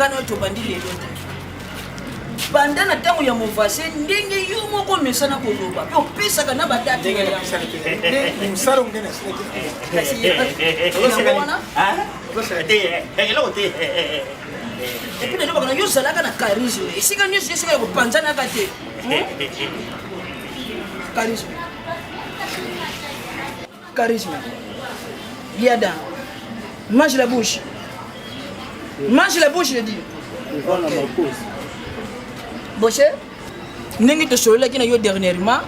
ngano to bandile lote banda na tango ya movase ndenge yo moko mesana ko loba ko pesa kana badate ndenge na pesa te musaro ngene kasi wana elote epina ndo bakana yo salaka na charisme esika nyusi esika ko panzana kate charisme Liada mange la bouche je dis Boche ndenge to solo kina yo dernièrement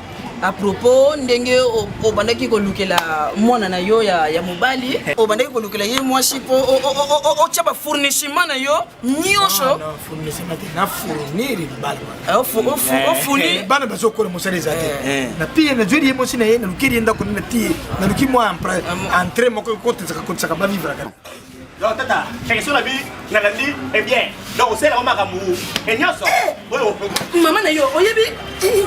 à propos ndenge o bandaki ko lukela mwana na yo ya mobali o bandaki ko lukela ye mwasi po o chaba fournissement na yo nyosho non fournissement na fournir bal o fournir bana bazo ko mo sale zate na pie na jodi mo sina ye na lukiri ndako na tie na luki mo entrer mo ko tsaka ko tsaka ba vivre kana donc tata question la vie na la vie est bien donc c'est la makamu et nyoso maman na yo oyebi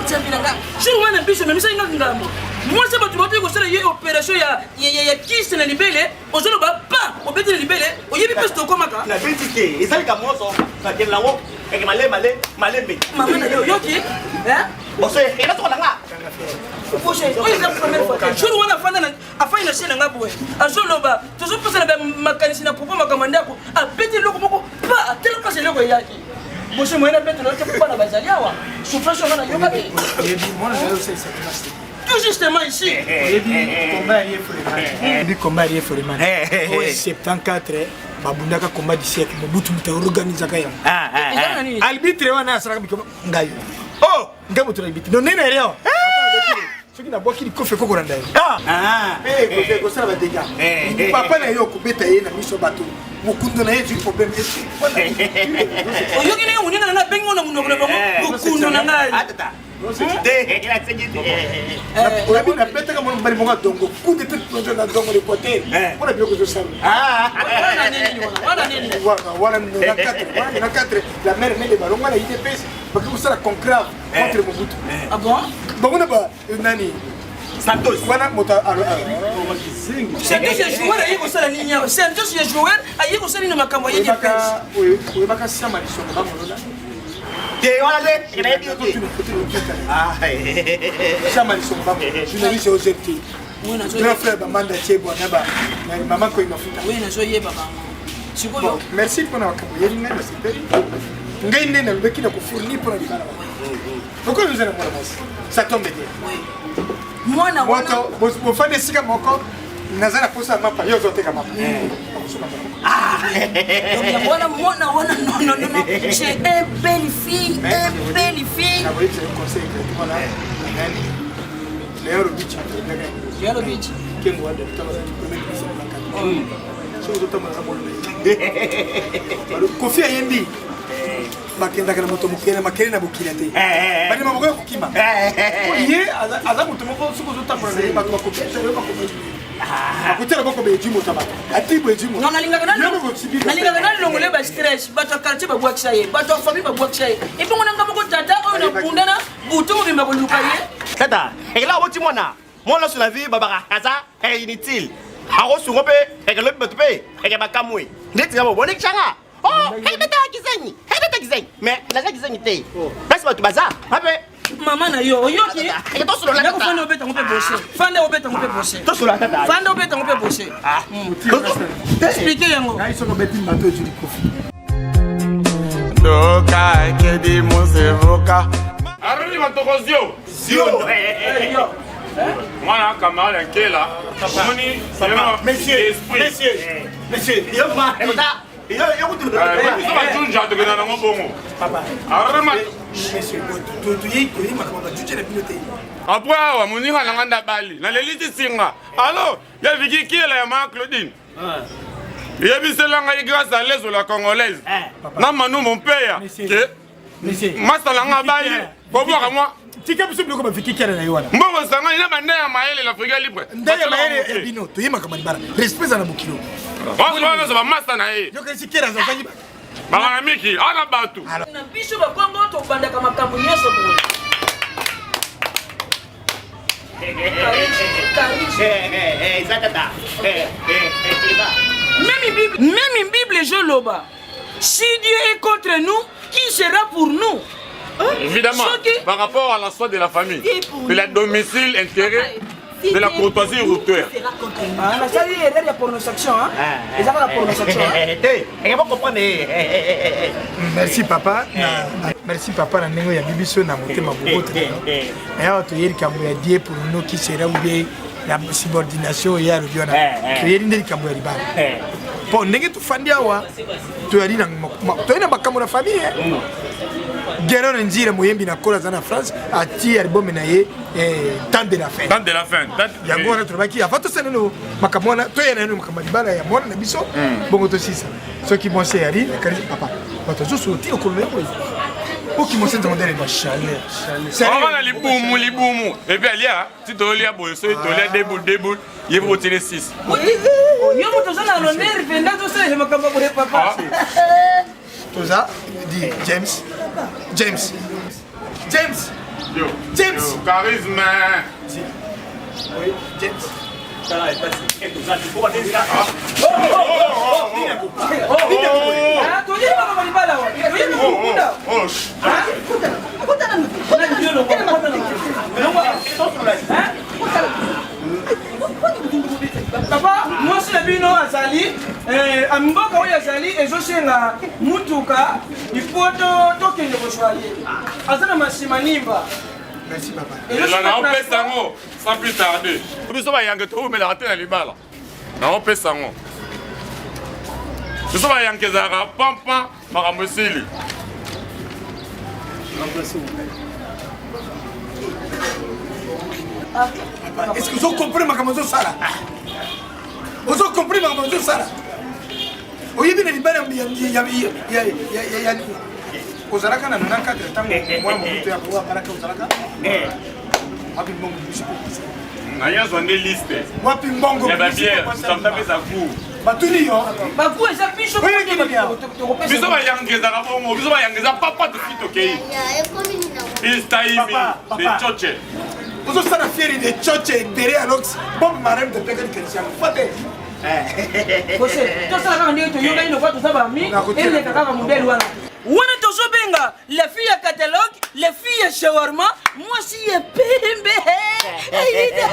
tsambilanga jour wana biso même ça ngambo moi c'est pas tu vas ko sala ye opération ya kiste na libele ozolo ba pa obeti na libele oyebi peste to komaka na bitike ezali ka moso ka kela wo e malembe maman na yo yoki hein bosse et là to nga Boche, oui, c'est la première fois. Je ne vois pas afin de chaîne à boue. À Zoloba, tu sais pas ça ma canicina pour ma commande à petit loco pas tel que c'est le voyaki. Boche, moi, la bête, tu peux pas la basalia. Souffle sur la yoga. Tout justement ici. Combat Foreman. 74 babundaka combat du siècle Mobutu muta organiser kaya. Arbitre wana sara biko ngayo. Oh, ngamo to arbitre. Non nena rien. Soki na boki ko fe ko randa. Ko fe ko sara ba dega. Papa na yo ko beta ye na miso bato. Mukundo na ye du problème ici. Oyo kine unina na bengo na mundo ko mukundo na ngai. On a pété comme on va donc coup de tête dans le côté. On a bien que ça. Voilà, la mère met les ballons, on a idée pèse parce que ça la conclave contre Mobutu. Ah bon? Bon, on a pas nani. Santos, voilà mota c'est que je joueur ayi ko sala ni nya. Santos je joueur ayi ko sala ni makambo yedi pèse. Oui, baka sama lisho ba molola. Sama lisho ba. Journaliste ozeti. Grand frère Bamanda Chebo naba. Maman ko imafuta. Oui, na so yeba ba. Sikoyo. Merci pour la campagne. Yeli na c'était. Ngai ndena lubeki na kufournir pour la bana. Pourquoi vous allez moi ça tombe bien. Oui. Moi na wana. Bo fa desika moko. Nazana posa mapa yo zote kama. Moi non. J'ai une belle fille. Na voyez c'est un conseil que voilà. Léo Beach. Léo Beach. Kengo wa de tama premier président la so do tama za bolo. Kofi ayembi. Bakenda kana moto mukene makene na bukira te. Bani maboko kukima. Ye aza moto moko suko zo tama na ba ko kopete ba ko akutela boko be jimo taba atibo jimo non nalinga kana longole ba stress ba to quartier ba bwakisa ye ba to famille ba bwakisa ye et puis ngona ngamo ko tata o na kundana buto mo bimba ko luka ye tata et là woti mona sur la vie babara kaza est inutile aro sungo pe et que le pe et que ba kamwe ndeti ngamo bone changa oh beta kizeni mais la kizeni te parce que tu baza ape maman na yo yoki na ko fanda obeta ngope bosser fanda obeta ngope bosser to sula tata fanda obeta ngope bosser expliquer yango ngai soko beti mbato juri kofi doka kedi mosevoka aroni matokozio zio mwana kamala nkela moni monsieur yo ma yo kutu ba junja to gena ngo bongo papa aroma monsieur tu yi ko yi makaba juche na pilote après awa moninga na nganda bali na leliti singa allo ya viki kiela ya ma Claudine yebiselanga grâce à l'aise la congolaise na manu mon père que monsieur masalanga bali bo voir moi tika biso biloko ba viki kiela na yo wana mbongo sanga ina bande ya maele l'Afrique libre ndaya maele ya bino to yi makaba bara respect na bukilo Wala za master na yeye. Yo kasi kera za zangi Bana miki ana batu. Na biso ba Kongo to banda kama kambo nyeso bo. Tata. Même Bible je loba. Si Dieu est contre nous, qui sera pour nous? Évidemment, par rapport à la foi de la famille, de la domicile intérêt, de la courtoisie routière. Ça y est, il y a prononciation. Et ça va la prononciation. Merci papa. Merci papa. Il y a Bibiso na motema boboto. Et alors tu es comme il dit pour nous qui sera ou bien la subordination il y a le biona. Tu es ndeli comme il ba. Bon, ndenge tu fandia wa. Tu es na makambo na famille. Guerrero Nzira Moyembi na kola za na France ati album na ye temps de la fin. Temps de la fin. Yango na trobaki afato sana no makamona to yana no makamabala ya mona na biso bongo to sisa. Ce qui mon c'est ali kali papa. Bato zo sorti au kolonel ko. O qui mon c'est demander les chaleur. On a libumu et puis alia tu dois lia boso tu dois déboule il faut tirer 6. Yo moto za na l'honneur venda to se makamba pour papa. Tout ça dit James. Yo, charisme. Oui, James. Papa, moi si la bino azali, amboka oyo azali ezosenga mutuka ipoto tokende koshwali. Azana masimanimba. Merci papa. Et là on pèse sango sans plus tarder. Biso ba yange to mais la raté na libala. Na on pèse sango. Biso ba yange zara pampa makamosili. Est-ce que vous comprenez ma caméra Sara? Vous avez compris ma caméra Sara? Vous avez vu les barres vous avez quand même un cadre de temps moi mon à pouvoir parler aux Alaka. Naya zonde liste. Moi pimbongo. Ya ba bière, ça me tape sa cour. Batuni yo. Ba ku eza biso ko biso ba yange zara bongo, biso ba yange za papa de fito kei. Is time de choche. Vous avez la fière de choche derrière l'ox. Bon marem de pekel Christian. Fate. Kose, to sala kama ndio to yoga ino kwa to saba mi, ele kaka modèle wana. Wana tozo benga, les filles à catalogue, les filles à shawarma, moi si est pembe. Aïda.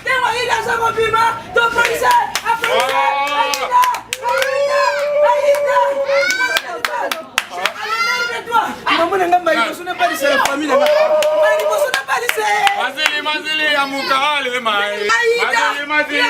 Temo ila sa kopima, to police, Aïda. Maman n'a pas dit que ce n'est pas de la famille. Mazili ya mukale mai. Mazili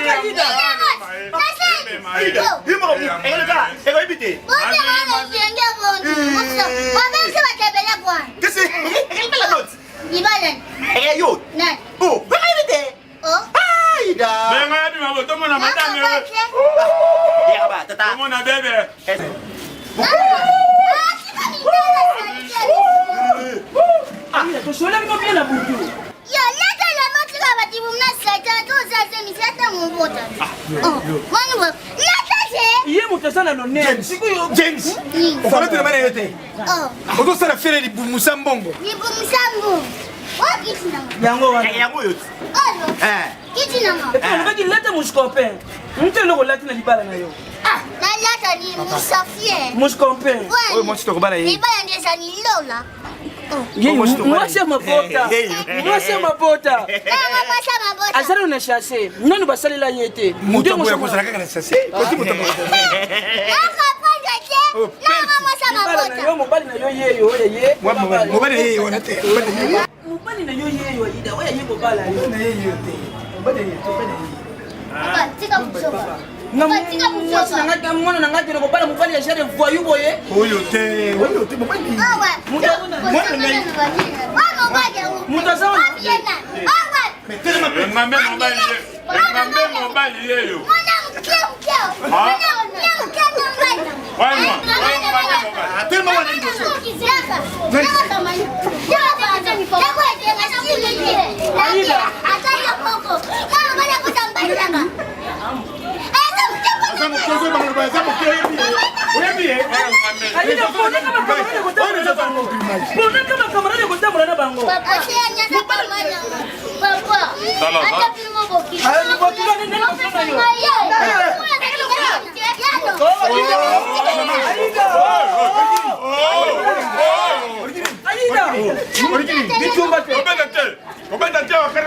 James, on va mettre la main à l'été. On doit faire les Boumoussambongo. Les Boumoussambongo. Yango wana. Yango yo. Kiti nanga. Et puis on va dire lata mon copain. Nte loko lati na libala na yo. Na lata ni musafie. Mon copain. Oui, moi je te rebala. Libala ndeza ni lola. Moi c'est ma pota. Moi c'est ma pota. Azali on a chassé. Nanu basali la yete. Muto boya ko saraka na chassé. Koti muto boya. Yo mobali na yo yeyo ye. Mobali ye wana te. Mobali na yo yeyo ida. Oya ye mobala yo na yeyo te. Mobali ye to pene. Tika kusoba. Mwasi na ngati mwana na ngati na kopala mobali ya jere voyou boye. Oyo te mobali. Muta sawa. Mambe mobali yeyo.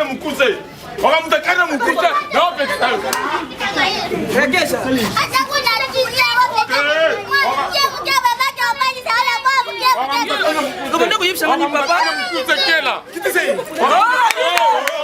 mukuse. Wakamutakana mukuse. Na opekisa. Regeza. Hata kuna rafiki yako mkia baba kwa mali sana kwa mkia. Ndio ndio kuyipsa ngani papa. Mukuse kela. Kiti sei. Oh!